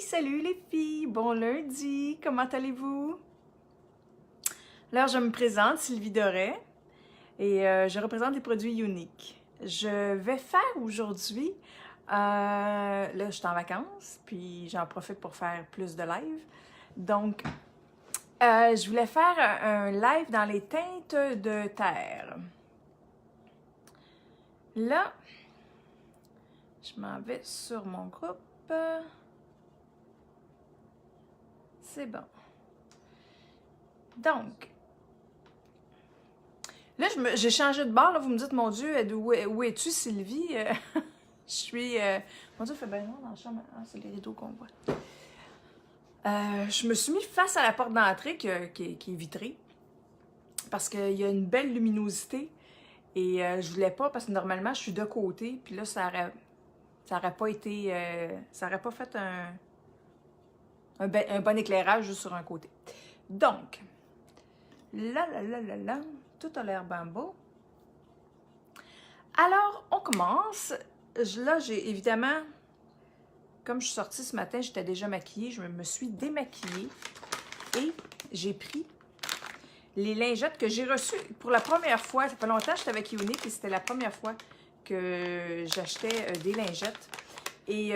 Salut les filles, bon lundi, comment allez-vous? Alors je me présente, Sylvie Doré, et je représente des produits uniques. Je vais faire aujourd'hui, là je suis en vacances, puis j'en profite pour faire plus de live. Donc, je voulais faire un live dans les teintes de terre. Là, je m'en vais sur mon groupe. C'est bon. Donc, là, j'ai changé de bord. Là, vous me dites, mon Dieu, où es-tu, Sylvie? Je suis... Mon Dieu, il fait bien noir dans la chambre. Ah, c'est les rideaux qu'on voit. Je me suis mis face à la porte d'entrée qui est vitrée. Parce qu'il y a une belle luminosité. Et je voulais pas, parce que normalement, je suis de côté. Puis là, ça aurait pas été... ça aurait pas fait un bon éclairage juste sur un côté. Donc, là, tout a l'air bien beau. Alors, on commence. Là, j'ai évidemment, comme je suis sortie ce matin, j'étais déjà maquillée. Je me suis démaquillée et j'ai pris les lingettes que j'ai reçues pour la première fois. Ça fait longtemps que j'étais avec Unique et c'était la première fois que j'achetais des lingettes. Et,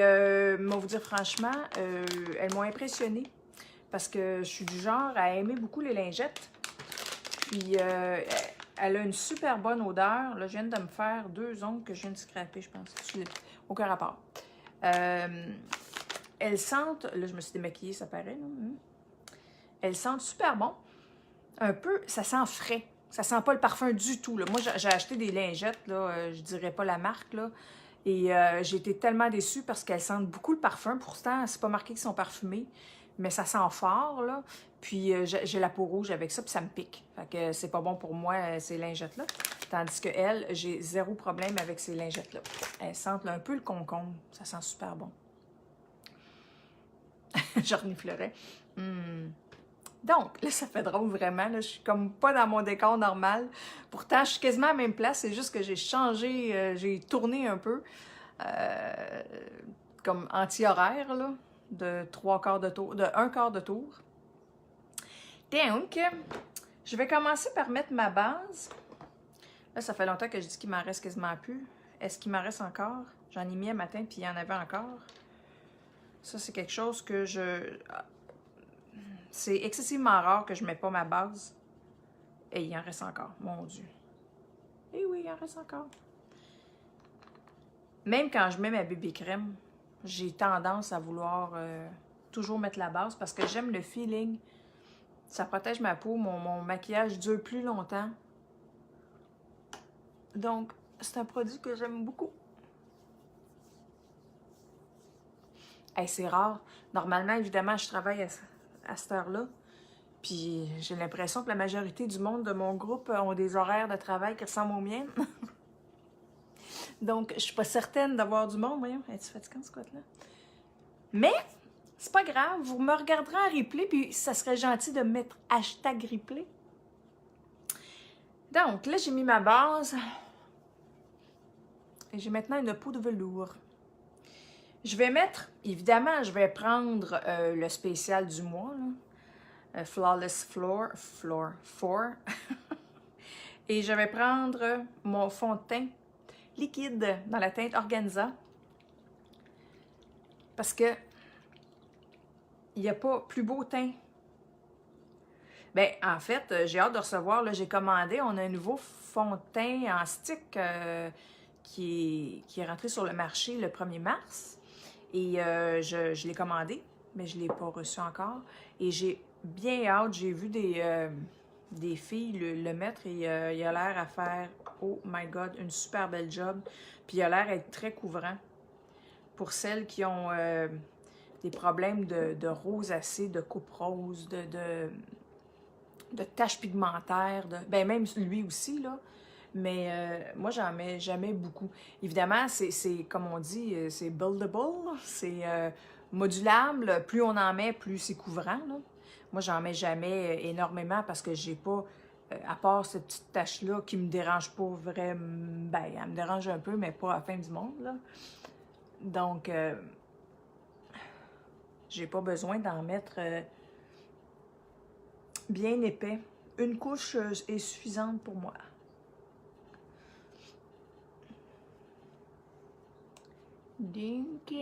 moi, vous dire franchement, elles m'ont impressionnée parce que je suis du genre à aimer beaucoup les lingettes. Puis, elle a une super bonne odeur. Là, je viens de me faire 2 ongles que je viens de scraper, je pense. Aucun rapport. Elles sentent... Là, je me suis démaquillée, ça paraît. Elles sentent super bon. Un peu, ça sent frais. Ça sent pas le parfum du tout. Là. Moi, j'ai acheté des lingettes, là, je dirais pas la marque, là. Et j'ai été tellement déçue parce qu'elles sentent beaucoup le parfum. Pourtant, c'est pas marqué qu'ils sont parfumés. Mais ça sent fort, là. Puis j'ai la peau rouge avec ça, puis ça me pique. Fait que c'est pas bon pour moi, ces lingettes-là. Tandis que elles, j'ai zéro problème avec ces lingettes-là. Elles sentent là, un peu le concombre. Ça sent super bon. Je reniflerais. Donc, là, ça fait drôle vraiment. Là, je suis comme pas dans mon décor normal. Pourtant, je suis quasiment à la même place. C'est juste que j'ai changé, j'ai tourné un peu. Comme anti-horaire, là. De 3/4 de tour, de 1/4 de tour. Donc, je vais commencer par mettre ma base. Là, ça fait longtemps que je dis qu'il m'en reste quasiment plus. Est-ce qu'il m'en reste encore? J'en ai mis un matin, puis il y en avait encore. Ça, c'est quelque chose que c'est excessivement rare que je ne mets pas ma base. Et il en reste encore, mon Dieu. Eh oui, il en reste encore. Même quand je mets ma bébé crème, j'ai tendance à vouloir toujours mettre la base parce que j'aime le feeling. Ça protège ma peau, mon maquillage dure plus longtemps. Donc, c'est un produit que j'aime beaucoup. Hey, c'est rare. Normalement, évidemment, je travaille à cette heure-là. Puis j'ai l'impression que la majorité du monde de mon groupe ont des horaires de travail qui ressemblent aux miennes. Donc, je suis pas certaine d'avoir du monde. Voyons, es-tu fatiguant ce côté-là? Mais, c'est pas grave. Vous me regarderez en replay, puis ça serait gentil de mettre #replay. Donc, là, j'ai mis ma base. Et j'ai maintenant une peau de velours. Je vais mettre, évidemment, je vais prendre le spécial du mois, là. Flawless Floor 4. Et je vais prendre mon fond de teint liquide dans la teinte Organza. Parce que il n'y a pas plus beau teint. Ben, en fait, j'ai hâte de recevoir, là, j'ai commandé, on a un nouveau fond de teint en stick qui est rentré sur le marché le 1er mars. Et je l'ai commandé, mais je ne l'ai pas reçu encore. Et j'ai bien hâte, j'ai vu des filles le mettre et il a l'air à faire, oh my god, une super belle job. Puis il a l'air d'être très couvrant. Pour celles qui ont des problèmes de rosacée, de coupe rose, de taches pigmentaires, ben même lui aussi, là. Mais moi, j'en mets jamais beaucoup. Évidemment, c'est comme on dit, c'est buildable, c'est modulable. Plus on en met, plus c'est couvrant, là. Moi, j'en mets jamais énormément parce que j'ai pas, à part cette petite tache-là qui me dérange pas vraiment, ben, elle me dérange un peu, mais pas à la fin du monde, là. Donc, J'ai pas besoin d'en mettre bien épais. Une couche est suffisante pour moi. Dink.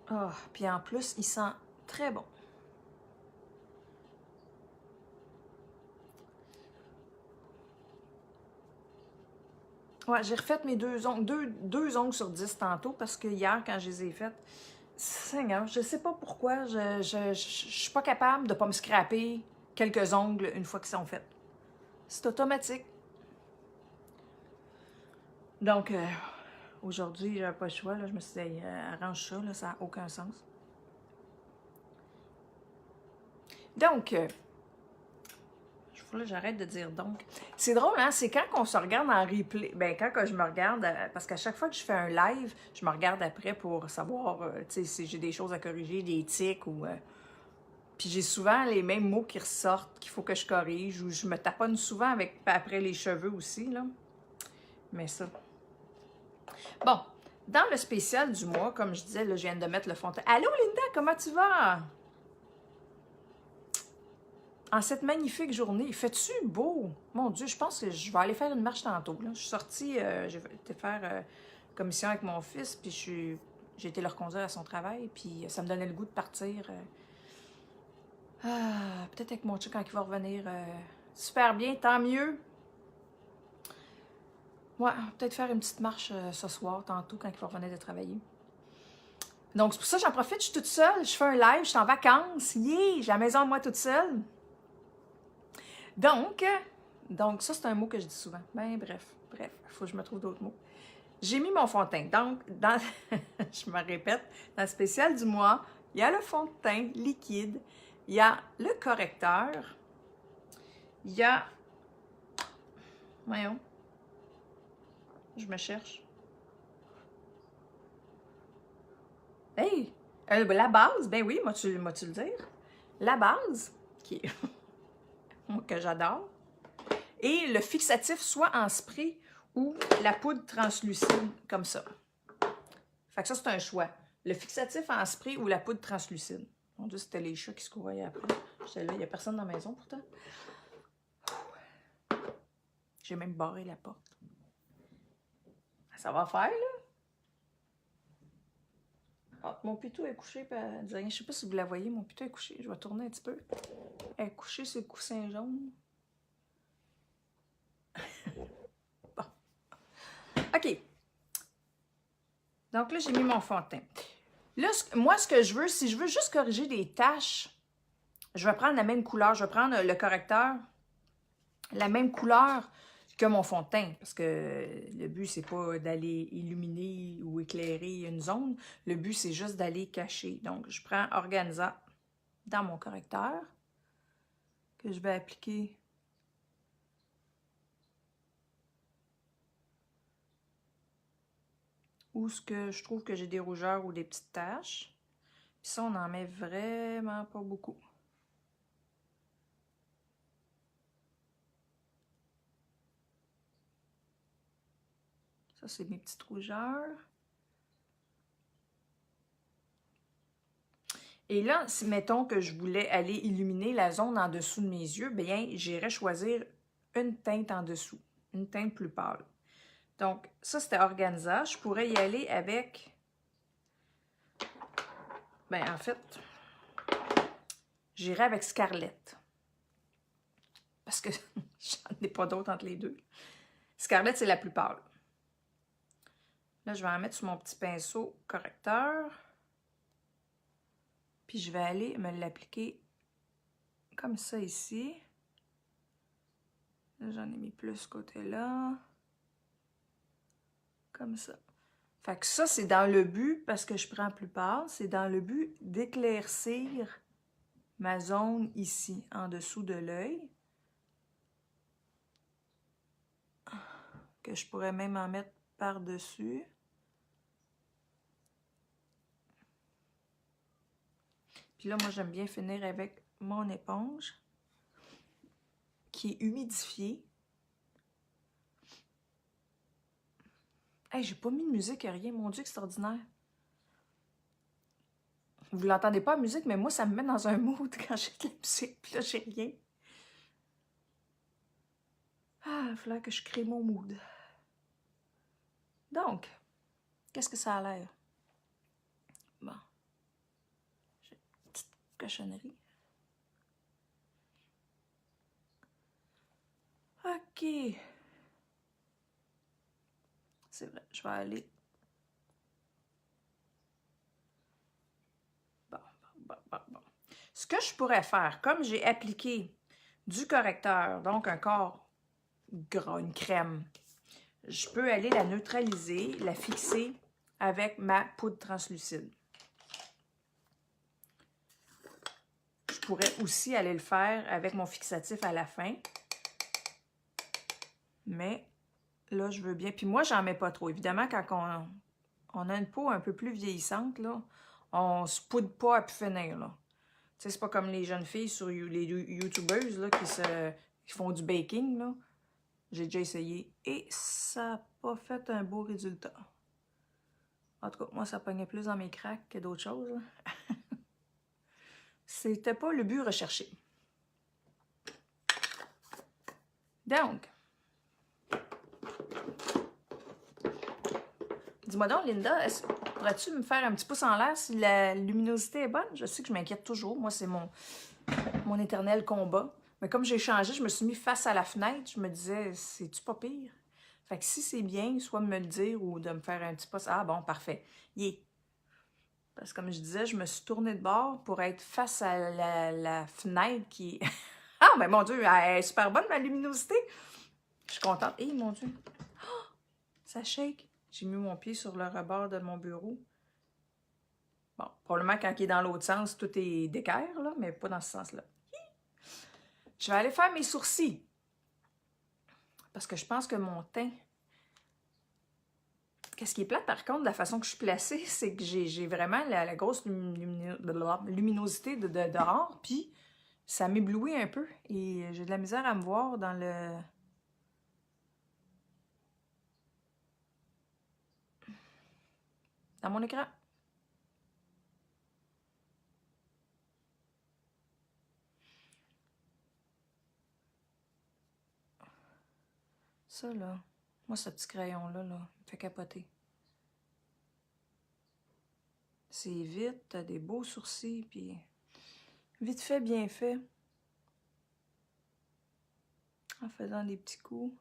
Ah, puis en plus, il sent très bon. Ouais, j'ai refait mes deux ongles, deux ongles sur 10 tantôt parce que hier, quand je les ai faites, Seigneur, je sais pas pourquoi, je suis pas capable de pas me scraper quelques ongles une fois qu'ils sont faits. C'est automatique. Donc, aujourd'hui, j'avais pas le choix, là, je me suis dit, arrange ça, là, ça n'a aucun sens. Donc, là, j'arrête de dire donc. C'est drôle, hein? C'est quand on se regarde en replay. Ben, quand je me regarde, parce qu'à chaque fois que je fais un live, je me regarde après pour savoir, tu sais, si j'ai des choses à corriger, des tics ou. Puis j'ai souvent les mêmes mots qui ressortent, qu'il faut que je corrige, ou je me taponne souvent après les cheveux aussi, là. Mais ça. Bon, dans le spécial du mois, comme je disais, là, je viens de mettre le fond de teint. Allô, Linda, comment tu vas? En cette magnifique journée, fait-tu beau? Mon Dieu, je pense que je vais aller faire une marche tantôt. Là. Je suis sortie, j'ai été faire commission avec mon fils, puis j'ai été le reconduire à son travail, puis ça me donnait le goût de partir. Peut-être avec mon chien quand il va revenir. Super bien, tant mieux. Ouais, peut-être faire une petite marche ce soir, tantôt, quand il va revenir de travailler. Donc, c'est pour ça que j'en profite, je suis toute seule, je fais un live, je suis en vacances, yeah, j'ai la maison à moi toute seule. Donc ça, c'est un mot que je dis souvent. Ben, bref, il faut que je me trouve d'autres mots. J'ai mis mon fond de teint. Donc, je me répète, dans le spécial du mois, il y a le fond de teint liquide, il y a le correcteur, il y a... Voyons, je me cherche. Hey! La base, ben oui, moi tu le dire. La base, qui est... moi, que j'adore. Et le fixatif, soit en spray ou la poudre translucide, comme ça. Fait que ça, c'est un choix. Le fixatif en spray ou la poudre translucide. Mon Dieu, c'était les chats qui se couraient après. J'étais là, il n'y a personne dans la maison pourtant. J'ai même barré la porte. Ça va faire, là? Ah, mon pitou est couché, puis elle dit rien. Je sais pas si vous la voyez, mon pitou est couché. Je vais tourner un petit peu. Elle est couchée sur le coussin jaune. Bon. OK. Donc là, j'ai mis mon fond de teint. Là, moi, ce que je veux, si je veux juste corriger des taches, je vais prendre la même couleur. Je vais prendre le correcteur, la même couleur que mon fond de teint. Parce que le but, c'est pas d'aller illuminer ou éclairer une zone. Le but, c'est juste d'aller cacher. Donc, je prends Organza dans mon correcteur que je vais appliquer où ce que je trouve que j'ai des rougeurs ou des petites taches. Puis ça, on n'en met vraiment pas beaucoup. Ça, c'est mes petites rougeurs. Et là, si mettons que je voulais aller illuminer la zone en dessous de mes yeux, bien, j'irais choisir une teinte en dessous, une teinte plus pâle. Donc, ça, c'était Organza. Je pourrais y aller avec... Ben, en fait, j'irais avec Scarlett. Parce que j'en ai pas d'autre entre les deux. Scarlett, c'est la plus pâle. Là, je vais en mettre sur mon petit pinceau correcteur. Puis, je vais aller me l'appliquer comme ça ici. Là, j'en ai mis plus ce côté-là. Comme ça. Fait que ça, c'est dans le but, parce que je prends plus pâle, c'est dans le but d'éclaircir ma zone ici, en dessous de l'œil. Que je pourrais même en mettre par-dessus. Puis là, moi, j'aime bien finir avec mon éponge, qui est humidifiée. Hey, j'ai pas mis de musique, rien. Mon Dieu, extraordinaire. Vous l'entendez pas, la musique, mais moi, ça me met dans un mood quand j'ai de la musique. Puis là, j'ai rien. Ah, il falloir que je crée mon mood. Donc, qu'est-ce que ça a l'air? Bon. J'ai une petite cochonnerie. OK. C'est vrai, je vais aller... Bon. Ce que je pourrais faire, comme j'ai appliqué du correcteur, donc un corps gras, une crème, je peux aller la neutraliser, la fixer avec ma poudre translucide. Je pourrais aussi aller le faire avec mon fixatif à la fin. Mais là, je veux bien. Puis moi, j'en mets pas trop. Évidemment, quand on a une peau un peu plus vieillissante, là, on se poudre pas à pu finir, là. Tu sais, c'est pas comme les jeunes filles sur les YouTubeuses, là, qui font du baking, là. J'ai déjà essayé et ça n'a pas fait un beau résultat. En tout cas, moi, ça pognait plus dans mes cracks que d'autres choses. C'était pas le but recherché. Donc, dis-moi donc, Linda, pourrais-tu me faire un petit pouce en l'air si la luminosité est bonne? Je sais que je m'inquiète toujours. Moi, c'est mon éternel combat. Mais comme j'ai changé, je me suis mis face à la fenêtre. Je me disais, c'est-tu pas pire? Fait que si c'est bien, soit de me le dire ou de me faire un petit pouce. Ah bon, parfait. Yeah. Parce que comme je disais, je me suis tournée de bord pour être face à la fenêtre qui... Ah, ben mon Dieu, elle est super bonne, ma luminosité. Je suis contente. Hé, mon Dieu. Oh, ça shake. J'ai mis mon pied sur le rebord de mon bureau. Bon, probablement quand il est dans l'autre sens, tout est d'équerre, là, mais pas dans ce sens-là. Je vais aller faire mes sourcils. Parce que je pense que mon teint... Qu'est-ce qui est plate, par contre, de la façon que je suis placée, c'est que j'ai vraiment la grosse luminosité dehors, puis ça m'éblouit un peu. Et j'ai de la misère à me voir dans mon écran. Ça, là, moi, ce petit crayon-là, là, il me fait capoter. C'est vite, t'as des beaux sourcils, puis vite fait, bien fait. En faisant des petits coups.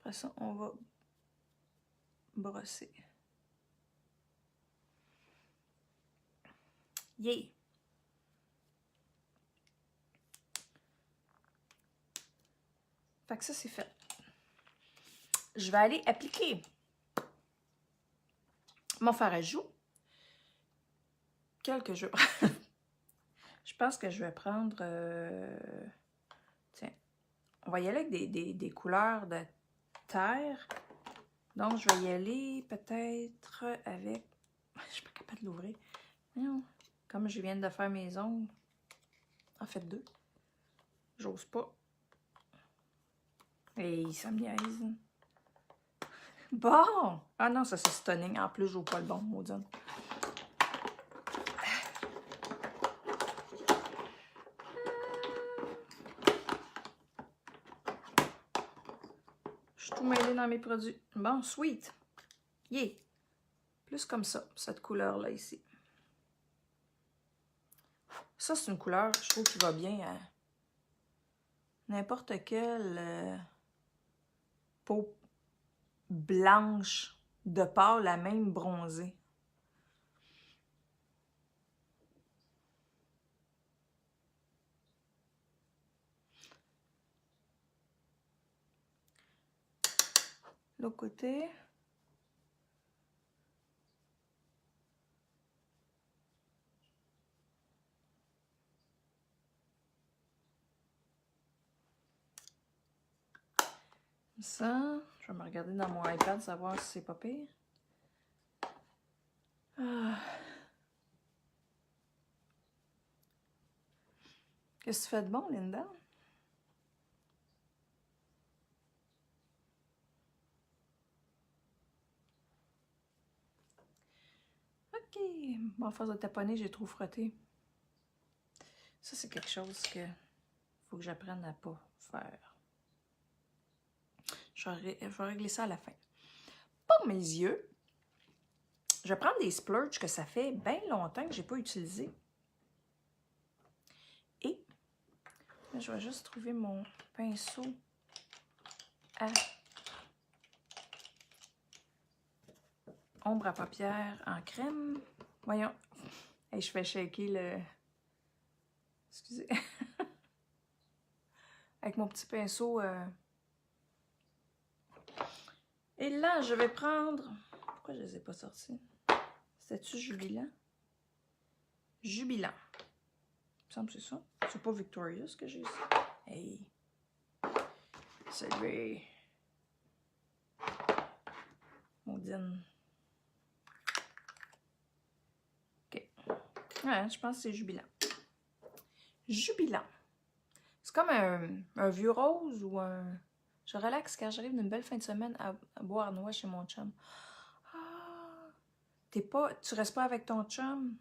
Après ça, on va brosser. Yeah! Fait que ça, c'est fait. Je vais aller appliquer mon fard à joues. Quel que je... Je pense que je vais prendre... Tiens, on va y aller avec des couleurs de terre. Donc, je vais y aller peut-être avec... Je suis pas capable de l'ouvrir. Non. Comme je viens de faire mes ongles. En fait, deux. J'ose pas. Et ça me niaise. Bon! Ah non, ça c'est stunning. En plus, je joue pas le bon, maudine. Je suis tout mêlée dans mes produits. Bon, sweet. Yeah! Plus comme ça, cette couleur-là ici. Ça, c'est une couleur, je trouve, qui va bien à n'importe quelle peau blanche de pâle à même bronzée. L'autre côté. Ça, je vais me regarder dans mon iPad, savoir si c'est pas pire. Ah. Qu'est-ce que tu fais de bon, Linda? OK. Bon, à force de taponner, j'ai trop frotté. Ça, c'est quelque chose que faut que j'apprenne à pas faire. Je vais régler ça à la fin. Pour mes yeux, je vais prendre des splurges que ça fait bien longtemps que j'ai pas utilisé. Et là, je vais juste trouver mon pinceau à ombre à paupières en crème. Voyons. Et je fais shaker le... Excusez. Avec mon petit pinceau. Et là, je vais prendre... Pourquoi je ne les ai pas sortis? C'était-tu Jubilant? Jubilant. Il me semble que c'est ça. C'est pas Victorious que j'ai ici. Hey! Celui... Maudine. OK. Ouais, je pense que c'est Jubilant. Jubilant. C'est comme un vieux rose ou un... Je relaxe quand j'arrive d'une belle fin de semaine à boire noix chez mon chum. Ah! Tu restes pas avec ton chum?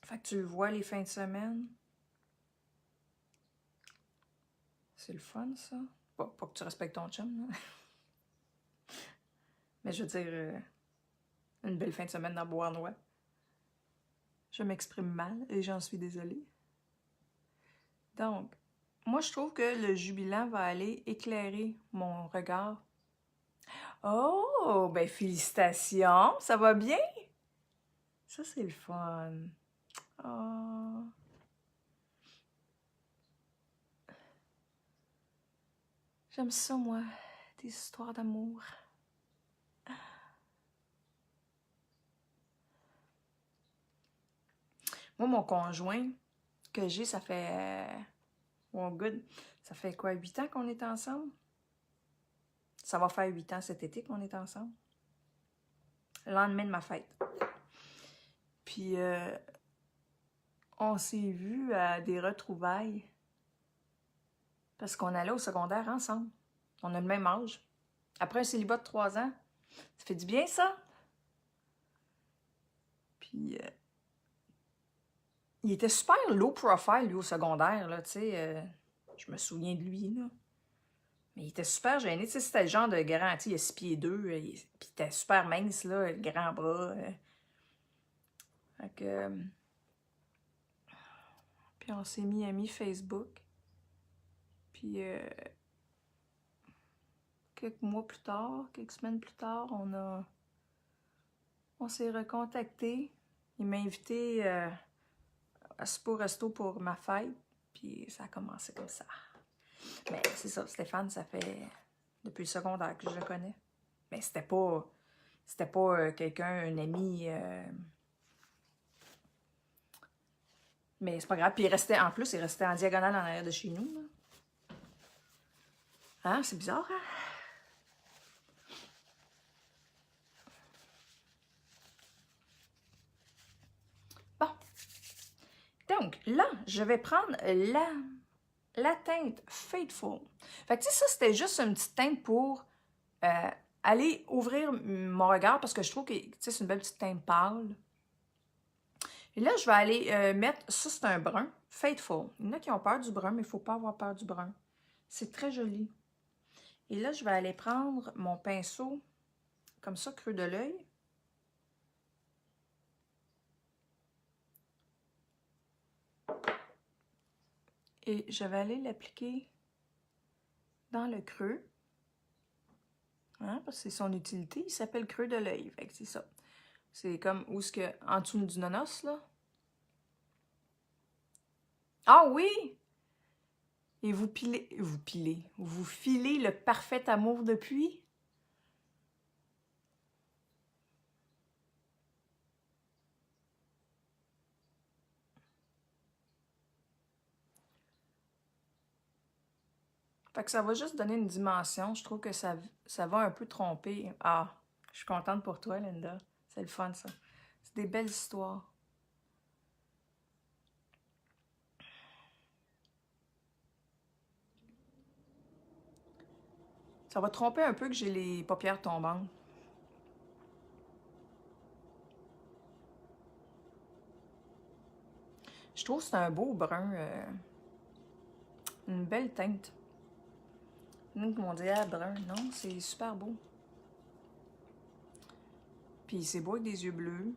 Fait que tu le vois les fins de semaine. C'est le fun, ça. Pas que tu respectes ton chum, là. Mais je veux dire, une belle fin de semaine dans Bois-Noix. Je m'exprime mal et j'en suis désolée. Donc, moi, je trouve que le Jubilant va aller éclairer mon regard. Oh, ben félicitations, ça va bien? Ça, c'est le fun. Oh. J'aime ça, moi, des histoires d'amour. Moi, mon conjoint que j'ai, ça fait... Oh, good. Ça fait quoi, 8 ans qu'on est ensemble? Ça va faire 8 ans cet été qu'on est ensemble. Le lendemain de ma fête. Puis, on s'est vus à des retrouvailles. Parce qu'on allait au secondaire ensemble. On a le même âge. Après un célibat de 3 ans. Ça fait du bien, ça? Puis, il était super low profile, lui, au secondaire, là, tu sais. Je me souviens de lui, là. Mais il était super gêné. Tu sais, c'était le genre de grand, tu sais, il a 6 pieds 2, puis il était super mince, là, grand bras. Fait que... puis on s'est mis amis Facebook. Puis quelques mois plus tard, quelques semaines plus tard, on s'est recontactés. Il m'a invité à souper au resto pour ma fête. Puis ça a commencé comme ça. Mais c'est ça, Stéphane, ça fait depuis le secondaire que je le connais. Mais c'était pas quelqu'un, un ami. Mais c'est pas grave. Puis en plus, il restait en diagonale en arrière de chez nous. Là. Hein, c'est bizarre, hein? Bon. Donc, là, je vais prendre la teinte Faithful. Fait que, tu sais, ça, c'était juste une petite teinte pour aller ouvrir mon regard parce que je trouve que, tu sais, c'est une belle petite teinte pâle. Et là, je vais aller mettre, ça, c'est un brun, Faithful. Il y en a qui ont peur du brun, mais il ne faut pas avoir peur du brun. C'est très joli. Et là, je vais aller prendre mon pinceau, comme ça, creux de l'œil. Et je vais aller l'appliquer dans le creux. Hein, parce que c'est son utilité. Il s'appelle creux de l'œil. Fait que c'est ça. C'est comme où ce que en dessous du nonos, là. Ah oui! Et vous filez le parfait amour depuis? Fait que ça va juste donner une dimension. Je trouve que ça va un peu tromper. Ah, je suis contente pour toi, Linda. C'est le fun, ça. C'est des belles histoires. Ça va tromper un peu que j'ai les paupières tombantes. Je trouve que c'est un beau brun. Une belle teinte. Donc, on dirait brun. Non, c'est super beau. Puis c'est beau avec des yeux bleus,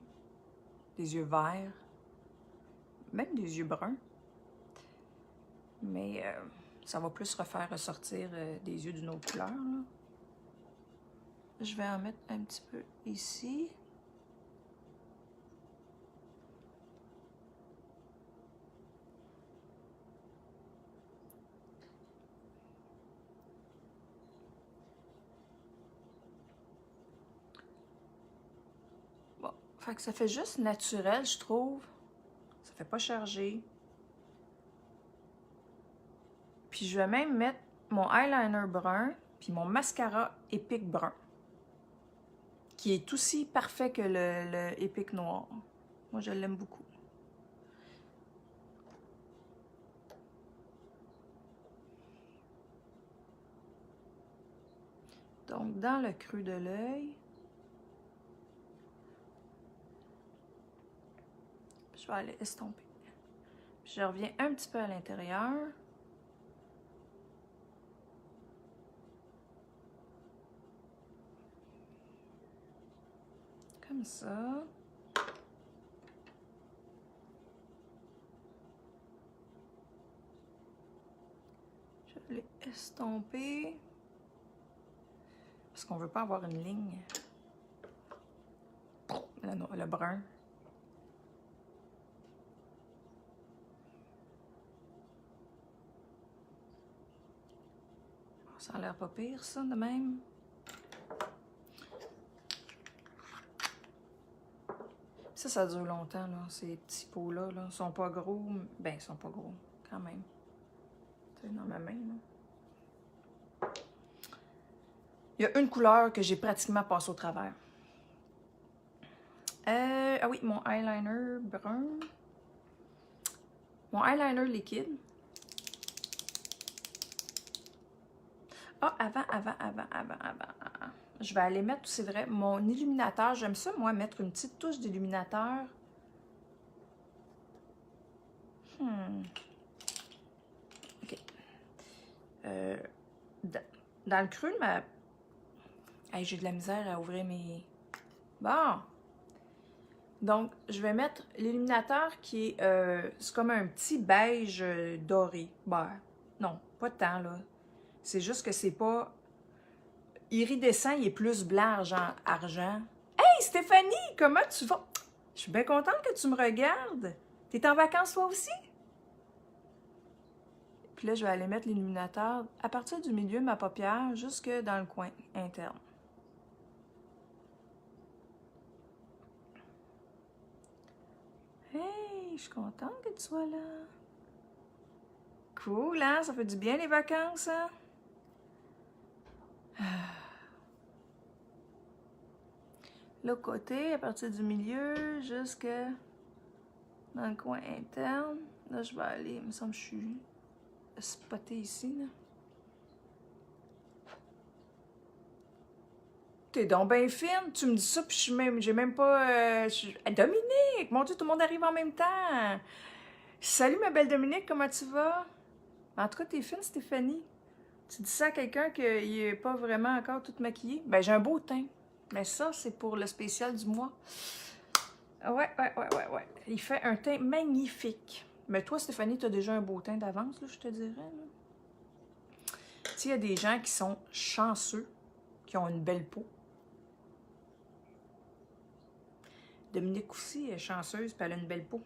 des yeux verts, même des yeux bruns. Mais ça va plus refaire ressortir des yeux d'une autre couleur, là. Je vais en mettre un petit peu ici. Bon, fait que ça fait juste naturel, je trouve. Ça fait pas chargé. Puis je vais même mettre mon eyeliner brun, puis mon mascara Epic brun, qui est aussi parfait que le Epic noir. Moi, je l'aime beaucoup. Donc, dans le creux de l'œil, je vais aller estomper. Puis je reviens un petit peu à l'intérieur. Comme ça. Je vais les estomper. Parce qu'on ne veut pas avoir une ligne. Le brun. Ça a l'air pas pire, ça, de même. Ça dure longtemps, là. Ces petits pots-là, là. Ils sont pas gros. Ben, ils sont pas gros, quand même. Tu sais, dans ma main, là. Il y a une couleur que j'ai pratiquement passée au travers. Ah oui, mon eyeliner brun. Mon eyeliner liquide. Ah, avant. Je vais aller mettre, c'est vrai, mon illuminateur. J'aime ça, moi, mettre une petite touche d'illuminateur. OK. Dans le creux de ma... Hey, j'ai de la misère à ouvrir mes... Bon! Donc, je vais mettre l'illuminateur qui est... c'est comme un petit beige doré. Ben, non, pas tant, là. C'est juste que c'est pas... Iridescent, il est plus blanc, argent. Hey, Stéphanie, comment tu vas? Je suis bien contente que tu me regardes. T'es en vacances, toi aussi? Puis là, je vais aller mettre l'illuminateur à partir du milieu de ma paupière jusque dans le coin interne. Hey, je suis contente que tu sois là. Cool, hein? Ça fait du bien les vacances, hein? L'autre côté, à partir du milieu, jusque dans le coin interne. Là, je vais aller, il me semble que je suis spotée ici, là. T'es donc bien fine, tu me dis ça, puis j'ai même pas... Dominique! Mon Dieu, tout le monde arrive en même temps! Salut, ma belle Dominique, comment tu vas? En tout cas, t'es fine, Stéphanie. Tu dis ça à quelqu'un qui est pas vraiment encore tout maquillé? Ben, j'ai un beau teint. Mais ça, c'est pour le spécial du mois. Ouais. Il fait un teint magnifique. Mais toi, Stéphanie, t'as déjà un beau teint d'avance, là, je te dirais. Tu sais, il y a des gens qui sont chanceux, qui ont une belle peau. Dominique aussi est chanceuse, puis elle a une belle peau.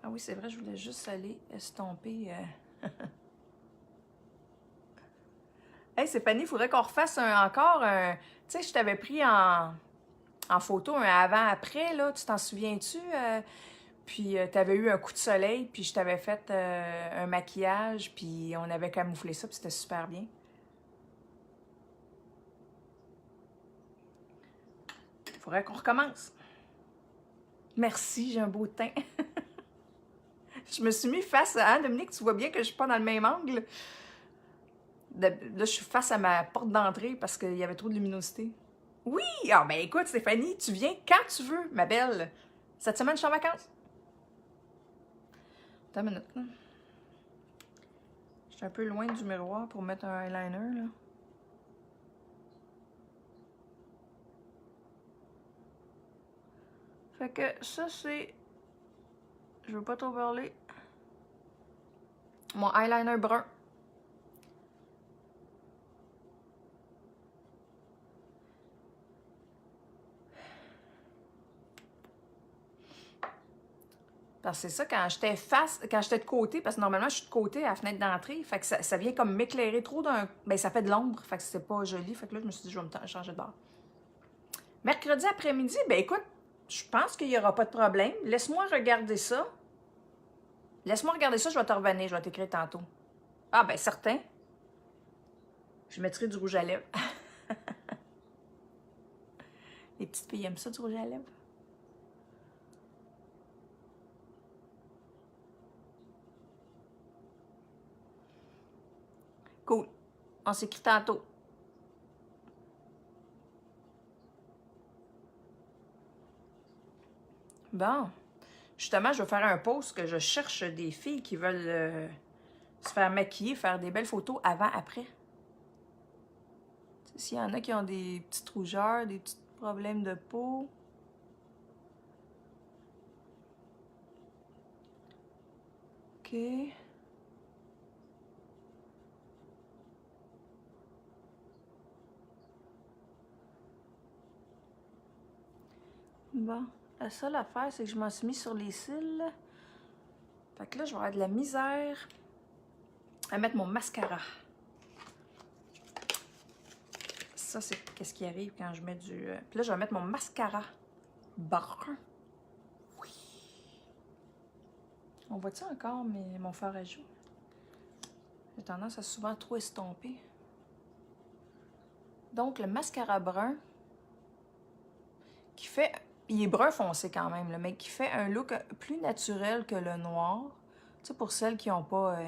Ah oui, c'est vrai, je voulais juste aller estomper... Hey, Stéphanie, il faudrait qu'on refasse encore un... Tu sais, je t'avais pris en photo un avant-après, là, tu t'en souviens-tu? Puis t'avais eu un coup de soleil, puis je t'avais fait un maquillage, puis on avait camouflé ça, puis c'était super bien. Il faudrait qu'on recommence. Merci, j'ai un beau teint. Je me suis mis face à... Hein, Dominique, tu vois bien que je suis pas dans le même angle. Là, je suis face à ma porte d'entrée parce qu'il y avait trop de luminosité. Oui! Ah, ben écoute, Stéphanie, tu viens quand tu veux, ma belle. Cette semaine, je suis en vacances. Attends une minute, là. Je suis un peu loin du miroir pour mettre un eyeliner, là. Fait que ça, c'est... Je veux pas trop parler. Mon eyeliner brun. Parce que c'est ça, quand j'étais de côté, parce que normalement, je suis de côté à la fenêtre d'entrée, fait que ça vient comme m'éclairer trop d'un... Ben, ça fait de l'ombre, fait que c'est pas joli. Fait que là, je me suis dit, je vais me changer de bord. Mercredi après-midi, ben écoute, je pense qu'il n'y aura pas de problème. Laisse-moi regarder ça. Laisse-moi regarder ça, je vais te revenir, je vais t'écrire tantôt. Ah, ben certain. Je mettrai du rouge à lèvres. Les petites filles aiment ça, du rouge à lèvres. Cool. On s'écrit tantôt. Bon. Justement, je vais faire un post que je cherche des filles qui veulent se faire maquiller, faire des belles photos avant-après. S'il y en a qui ont des petites rougeurs, des petits problèmes de peau. OK. Bon. La seule affaire, c'est que je m'en suis mis sur les cils. Fait que là, je vais avoir de la misère à mettre mon mascara. Ça, c'est qu'est-ce qui arrive quand je mets du... Puis là, je vais mettre mon mascara brun. Oui. On voit-tu encore mon fard à joues? J'ai tendance à souvent trop estomper. Donc, le mascara brun qui fait... Il est brun foncé quand même, là, mais qui fait un look plus naturel que le noir. Tu sais, pour celles qui n'ont pas...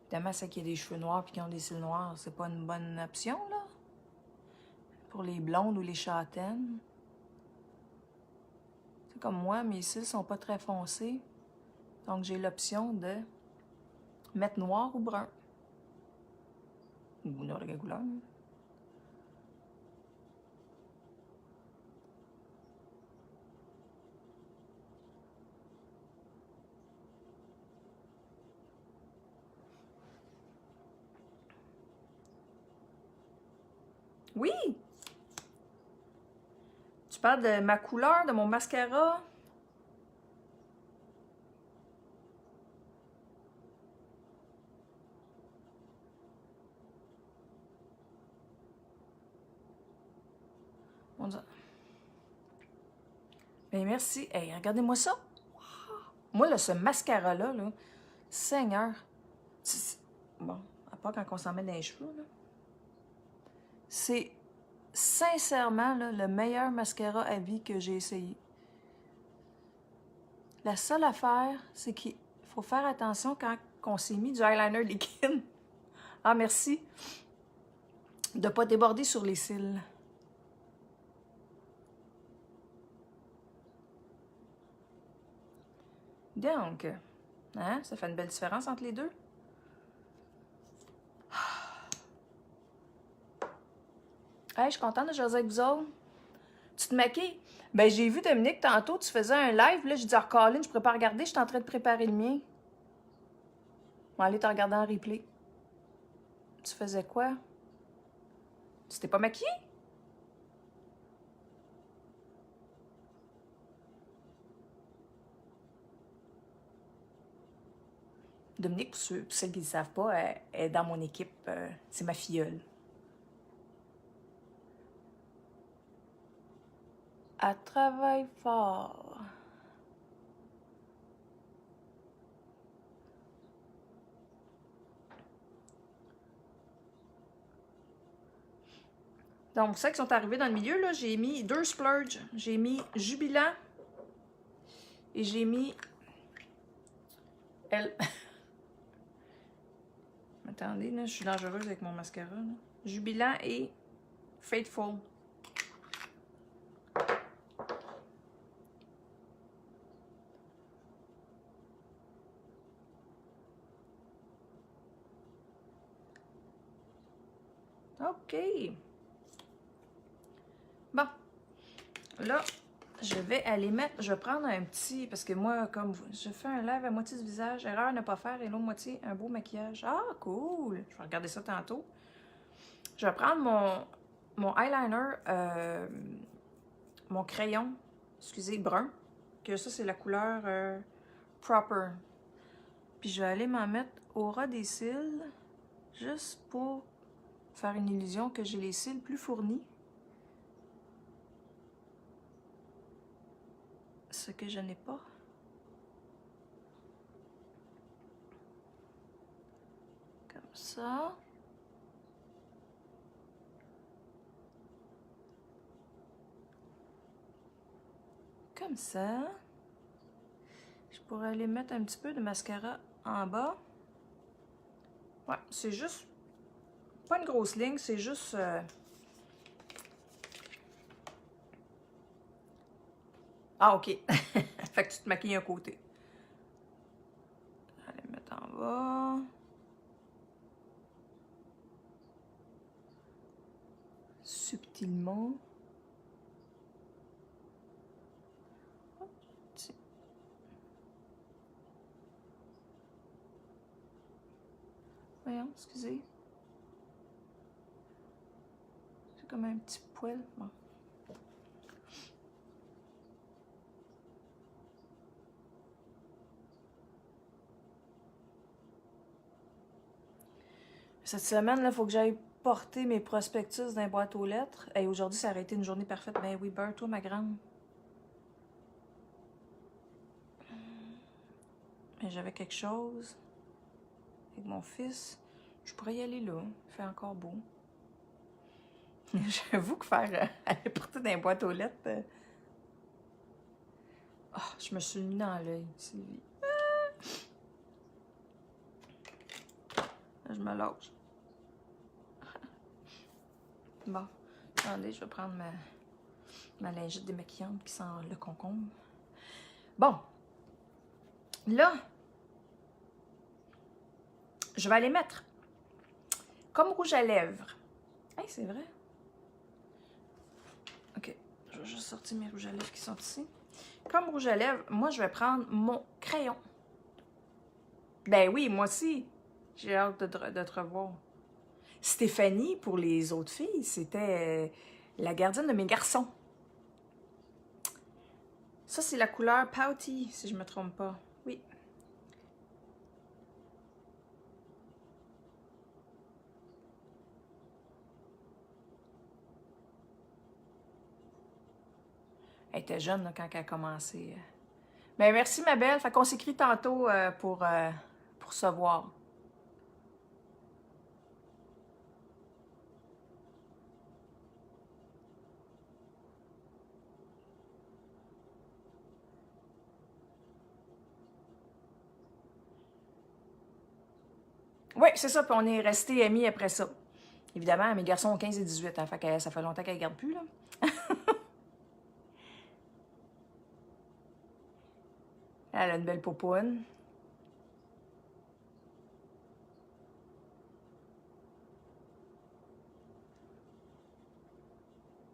évidemment, celles qui ont des cheveux noirs et qui ont des cils noirs, c'est pas une bonne option, là. Pour les blondes ou les châtaines. C'est comme moi, mes cils sont pas très foncés. Donc, j'ai l'option de mettre noir ou brun. Ou n'importe quelle couleur. Oui! Tu parles de ma couleur, de mon mascara? On dirait... Ben merci. Hey, regardez-moi ça. Wow. Moi, là, ce mascara-là, là, Seigneur. Bon, à part quand on s'en met dans les cheveux, là. C'est sincèrement là, le meilleur mascara à vie que j'ai essayé. La seule affaire, c'est qu'il faut faire attention quand on s'est mis du eyeliner liquide. Ah, merci. De ne pas déborder sur les cils. Donc, hein, ça fait une belle différence entre les deux. Hey, je suis contente de jaser avec vous autres. Tu te maquilles? Ben, j'ai vu Dominique tantôt, tu faisais un live. Là, j'ai dit, Colin, je pourrais pas regarder, je suis en train de préparer le mien. On va aller te regarder en replay. Tu faisais quoi? Tu t'es pas maquillée? Dominique, pour celles qui ne le savent pas, elle est dans mon équipe. C'est ma filleule. Elle travaille fort. Donc, ceux qui sont arrivés dans le milieu, là, j'ai mis 2 splurges. J'ai mis Jubilant et j'ai mis Elle... Attendez, là, je suis dangereuse avec mon mascara. Là. Jubilant et Faithful. OK. Bon. Là, je vais aller mettre... Je vais prendre un petit... Parce que moi, comme je fais un live à moitié du visage. Erreur à ne pas faire. Et l'autre moitié, un beau maquillage. Ah, cool. Je vais regarder ça tantôt. Je vais prendre mon eyeliner, mon crayon, excusez, brun. Que ça, c'est la couleur Proper. Puis je vais aller m'en mettre au ras des cils. Juste pour faire une illusion que j'ai les cils plus fournis. Ce que je n'ai pas. Comme ça. Comme ça. Je pourrais aller mettre un petit peu de mascara en bas. Ouais, c'est juste... Pas une grosse ligne, c'est juste... Ah, OK. Fait que tu te maquilles un côté. Allez, mettre en bas. Subtilement. Voyons, excusez. C'est comme un petit poil. Bon. Cette semaine, il faut que j'aille porter mes prospectus dans les boîtes aux lettres. Et aujourd'hui, ça aurait été une journée parfaite. Ben oui, beurre, toi, ma grande. Mais j'avais quelque chose avec mon fils. Je pourrais y aller là. Il fait encore beau. J'avoue que faire aller porter dans les boîtes aux lettres. Oh, je me suis mis dans l'œil, Sylvie. Là, je me lâche. Bon, attendez, je vais prendre ma lingette démaquillante qui sent le concombre. Bon, là, je vais aller mettre comme rouge à lèvres. Hey, c'est vrai. OK, je vais juste sortir mes rouges à lèvres qui sont ici. Comme rouge à lèvres, moi, je vais prendre mon crayon. Ben oui, moi aussi. J'ai hâte de te revoir. Stéphanie, pour les autres filles, c'était la gardienne de mes garçons. Ça, c'est la couleur Pouty, si je ne me trompe pas. Oui. Elle était jeune là, quand elle a commencé. Mais merci, ma belle. Fait qu'on s'écrit tantôt pour se voir. Oui, c'est ça, puis on est restés amis après ça. Évidemment, mes garçons ont 15 et 18, hein, fait que ça fait longtemps qu'elles ne gardent plus, là. Elle a une belle popoune.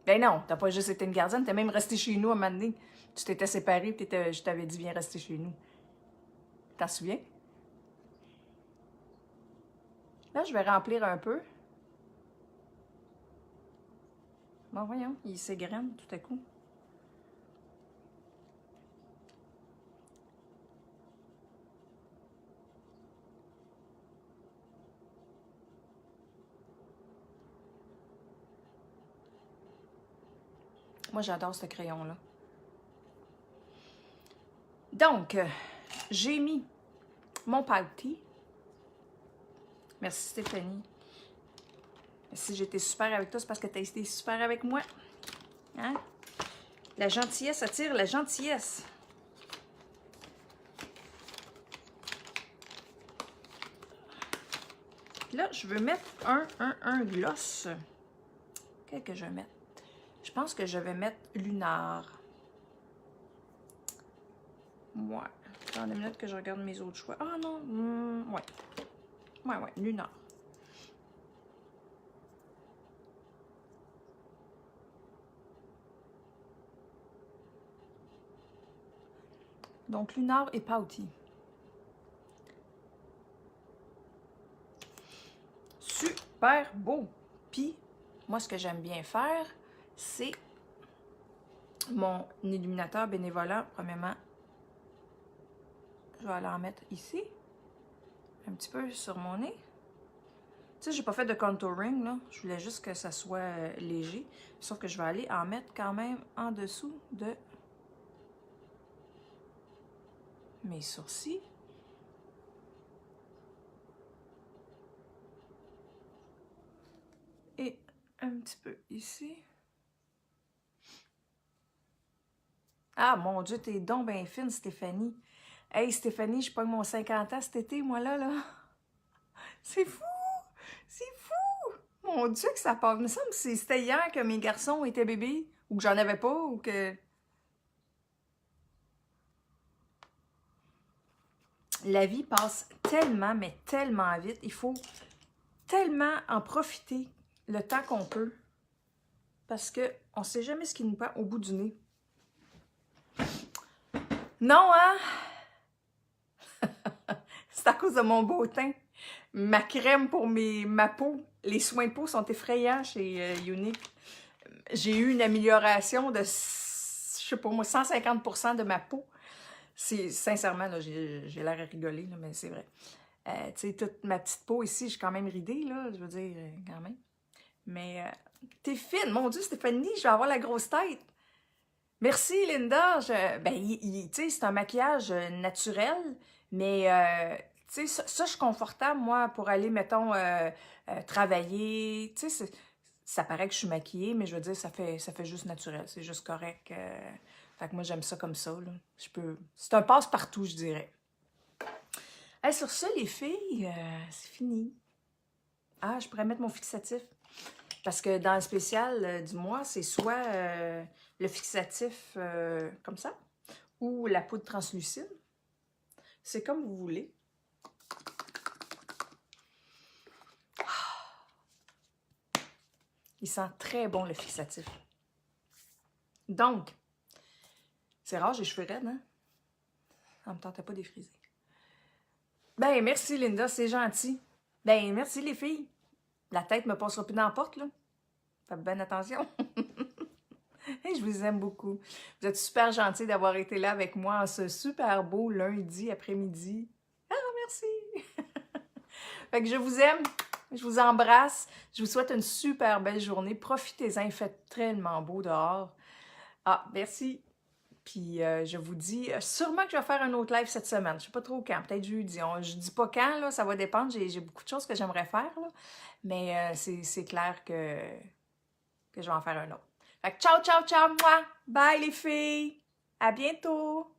Ben non, t'as pas juste été une gardienne, t'es même restée chez nous à un moment donné. Tu t'étais séparée, puis je t'avais dit, viens rester chez nous. T'en souviens? Là, je vais remplir un peu. Bon, voyons, il s'égrène tout à coup. Moi, j'adore ce crayon-là. Donc, j'ai mis mon Pouty. Merci, Stéphanie. Si j'étais super avec toi, c'est parce que tu as été super avec moi. Hein? La gentillesse attire la gentillesse. là, je veux mettre un gloss. Quel que je vais mettre? Je pense que je vais mettre Lunar. Ouais. Attends une minute que je regarde mes autres choix. Ah non, ouais. Ouais, Lunar. Donc, Lunar et Pouty. Super beau. Puis, moi, ce que j'aime bien faire, c'est mon illuminateur bénévolat. Premièrement, je vais aller en mettre ici. Un petit peu sur mon nez. Tu sais, j'ai pas fait de contouring, là. Je voulais juste que ça soit léger. Sauf que je vais aller en mettre quand même en dessous de mes sourcils. Et un petit peu ici. Ah, mon Dieu, t'es donc bien fine, Stéphanie. Hey, Stéphanie, je pogne mon 50 ans cet été, moi, là. C'est fou! C'est fou! Mon Dieu, que ça passe. Il me semble que c'était hier que mes garçons étaient bébés, ou que j'en avais pas, ou que... La vie passe tellement, mais tellement vite. Il faut tellement en profiter le temps qu'on peut. Parce qu'on ne sait jamais ce qui nous prend au bout du nez. Non, hein? C'est à cause de mon beau teint. Ma crème pour ma peau, les soins de peau sont effrayants chez Younique. J'ai eu une amélioration de, je sais pas moi, 150% de ma peau. Sincèrement, j'ai l'air à rigoler, là, mais c'est vrai. Tu sais, toute ma petite peau ici, je suis quand même ridée, là, je veux dire, quand même. Mais t'es fine, mon Dieu, Stéphanie, je vais avoir la grosse tête. Merci, Linda. Ben, tu sais, c'est un maquillage naturel, mais, tu sais, ça, je suis confortable, moi, pour aller, mettons, travailler. Tu sais, ça paraît que je suis maquillée, mais je veux dire, ça fait juste naturel. C'est juste correct. Fait que moi, j'aime ça comme ça, là. C'est un passe-partout, je dirais. Hey, sur ça, les filles, c'est fini. Ah, je pourrais mettre mon fixatif. Parce que dans le spécial du mois, c'est soit le fixatif comme ça, ou la poudre translucide. C'est comme vous voulez. Il sent très bon, le fixatif. Donc, c'est rare, j'ai les cheveux raides, hein? Ça me tentait pas de les friser. Ben, merci, Linda, c'est gentil. Ben, merci, les filles. La tête me passera plus dans la porte, là. Faites bien attention. Hey, je vous aime beaucoup. Vous êtes super gentils d'avoir été là avec moi en ce super beau lundi après-midi. Ah, merci! Fait que je vous aime, je vous embrasse. Je vous souhaite une super belle journée. Profitez-en, il fait tellement beau dehors. Ah, merci. Puis je vous dis, sûrement que je vais faire un autre live cette semaine. Je ne sais pas trop quand, peut-être jeudi. Je ne dis pas quand, là, ça va dépendre. J'ai beaucoup de choses que j'aimerais faire, là. Mais c'est clair que je vais en faire un autre. Fait que ciao, ciao, ciao, moi! Bye les filles! À bientôt!